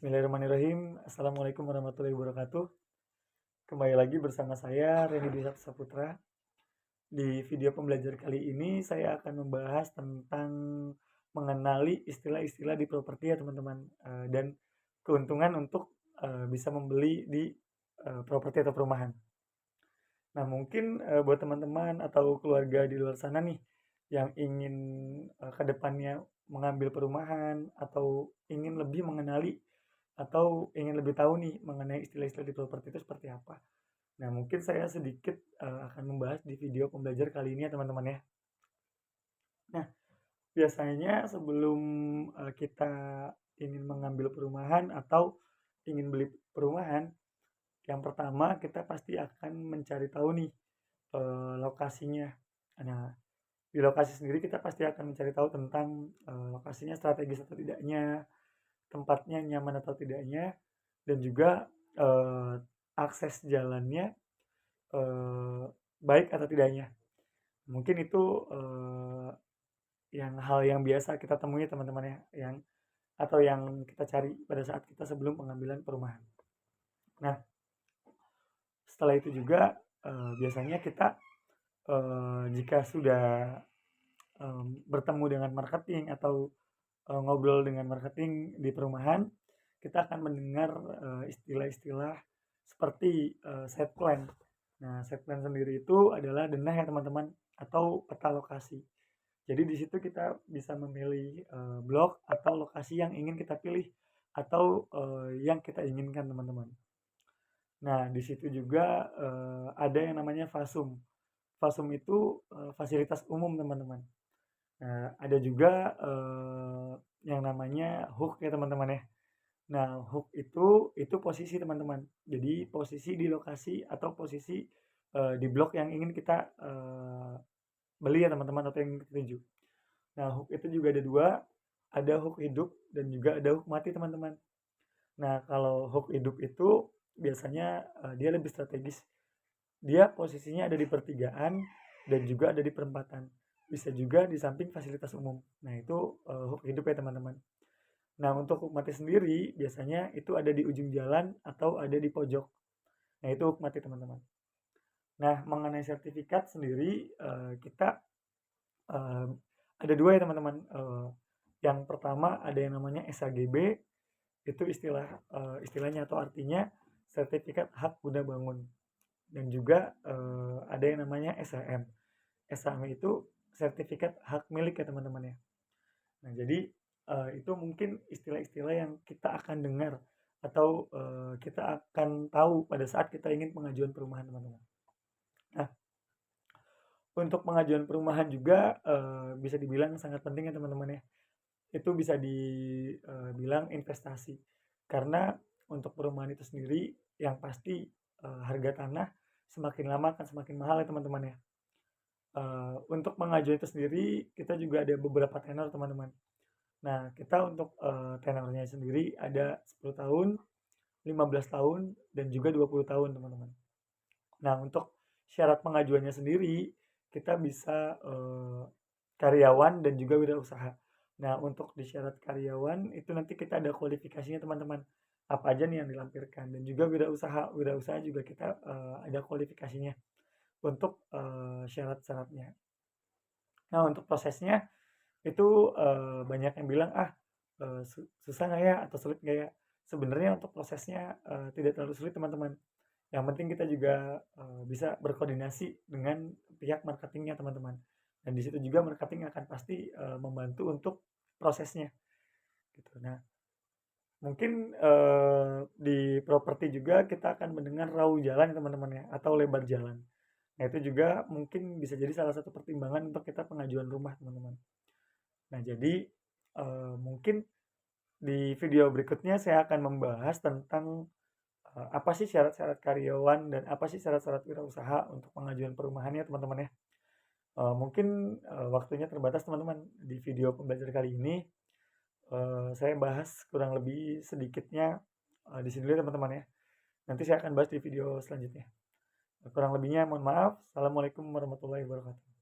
Bismillahirrahmanirrahim. Assalamualaikum warahmatullahi wabarakatuh. Kembali lagi bersama saya Reni Dwi Saputra. Di video pembelajaran kali ini saya akan membahas tentang mengenali istilah-istilah di properti ya teman-teman, dan keuntungan untuk bisa membeli di properti atau perumahan. Nah mungkin buat teman-teman atau keluarga di luar sana nih yang ingin ke depannya mengambil perumahan atau ingin lebih mengenali atau ingin lebih tahu nih mengenai istilah-istilah di properti itu seperti apa. Nah, mungkin saya sedikit akan membahas di video pembelajar kali ini ya teman-teman ya. Nah, biasanya sebelum kita ingin mengambil perumahan atau ingin beli perumahan, yang pertama kita pasti akan mencari tahu nih lokasinya. Nah, di lokasi sendiri kita pasti akan mencari tahu tentang lokasinya strategis atau tidaknya, tempatnya nyaman atau tidaknya, dan juga akses jalannya eh, baik atau tidaknya. Mungkin itu yang hal yang biasa kita temui teman-teman ya, yang atau yang kita cari pada saat kita sebelum pengambilan perumahan. Nah, setelah itu juga biasanya kita jika sudah bertemu dengan marketing atau ngobrol dengan marketing di perumahan, kita akan mendengar istilah-istilah seperti set plan. Nah, set plan sendiri itu adalah denah ya teman-teman, atau peta lokasi. Jadi di situ kita bisa memilih blok atau lokasi yang ingin kita pilih atau yang kita inginkan teman-teman. Nah, di situ juga ada yang namanya fasum. Fasum itu fasilitas umum teman-teman. Nah, ada juga yang namanya hook ya teman-teman ya. Nah, hook itu posisi teman-teman. Jadi posisi di lokasi atau posisi di blok yang ingin kita beli ya teman-teman atau yang kita tuju. Nah, hook itu juga ada dua, ada hook hidup dan juga ada hook mati teman-teman. Nah, kalau hook hidup itu biasanya dia lebih strategis. Dia posisinya ada di pertigaan dan juga ada di perempatan. Bisa juga di samping fasilitas umum. Nah, itu hook hidup ya teman-teman. Nah, untuk hook mati sendiri biasanya itu ada di ujung jalan atau ada di pojok. Nah, itu hook mati teman-teman. Nah, mengenai sertifikat sendiri kita eh, ada dua ya teman-teman. Yang pertama ada yang namanya SHGB, itu istilahnya atau artinya sertifikat hak guna bangun, dan juga ada yang namanya SHM. SHM itu sertifikat hak milik ya teman-teman ya. Nah, jadi itu mungkin istilah-istilah yang kita akan dengar atau kita akan tahu pada saat kita ingin pengajuan perumahan teman-teman. Nah, untuk pengajuan perumahan juga bisa dibilang sangat penting ya teman-teman ya. Itu bisa dibilang investasi. Karena untuk perumahan itu sendiri yang pasti harga tanah semakin lama akan semakin mahal ya teman-teman ya. Untuk pengajuan itu sendiri kita juga ada beberapa tenor teman-teman. Nah, kita untuk tenornya sendiri ada 10 tahun, 15 tahun, dan juga 20 tahun teman-teman. Nah, untuk syarat pengajuannya sendiri kita bisa karyawan dan juga wirausaha. Nah, untuk di syarat karyawan itu nanti kita ada kualifikasinya teman-teman. Apa aja nih yang dilampirkan, dan juga wirausaha. Wirausaha juga kita ada kualifikasinya untuk syarat-syaratnya. Nah, untuk prosesnya itu banyak yang bilang susah nggak ya atau sulit nggak ya. Sebenarnya untuk prosesnya tidak terlalu sulit teman-teman. Yang penting kita juga bisa berkoordinasi dengan pihak marketingnya teman-teman, dan di situ juga marketing akan pasti membantu untuk prosesnya gitu. Nah, mungkin di properti juga kita akan mendengar raw jalan ya teman-teman ya, atau lebar jalan. Nah, itu juga mungkin bisa jadi salah satu pertimbangan untuk kita pengajuan rumah teman-teman. Nah, jadi mungkin di video berikutnya saya akan membahas tentang apa sih syarat-syarat karyawan dan apa sih syarat-syarat wirausaha untuk pengajuan perumahan ya teman-teman ya. Mungkin waktunya terbatas teman-teman. Di video pembelajaran kali ini saya bahas kurang lebih sedikitnya di sini dulu ya teman-teman ya. Nanti saya akan bahas di video selanjutnya. Kurang lebihnya mohon maaf. Assalamualaikum warahmatullahi wabarakatuh.